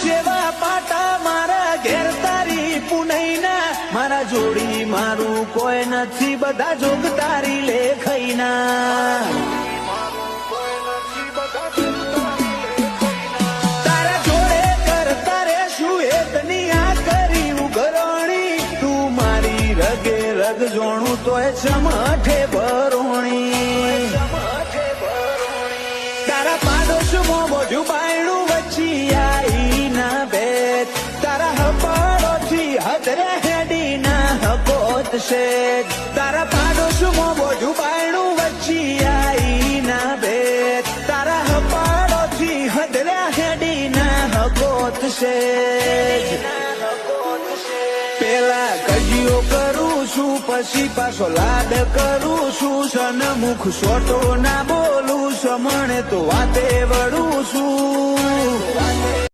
જેવા પાટા મારા ઘેર તારી પુનઈના મારા જોડી મારું કોઈ નથી બધા જોગ તારી લેખઈના તારા જોડે કરતા રે શું એકની આ કરી ઉઘરણી તું મારી રગે રગ જોણું તોય ચમઠે બરોણી તારા પાડોશમાં બધું બાયણું વચ્ચી આઈ ના બેટ તારા હપાડોથી હદરે હેડી ના હકોત શેઠ તારા પાડોશમાં બધું બાયણું વચ્ચી આઈ ના બેટ તારા હપાડોથી હદરે હેડી ના હકોત શેઠ પેલા કજિયો કરું છું પછી પાછો લાડ કરું છું સનમુખ સોટો ના બોલું સમણે તો વાતે વળું છું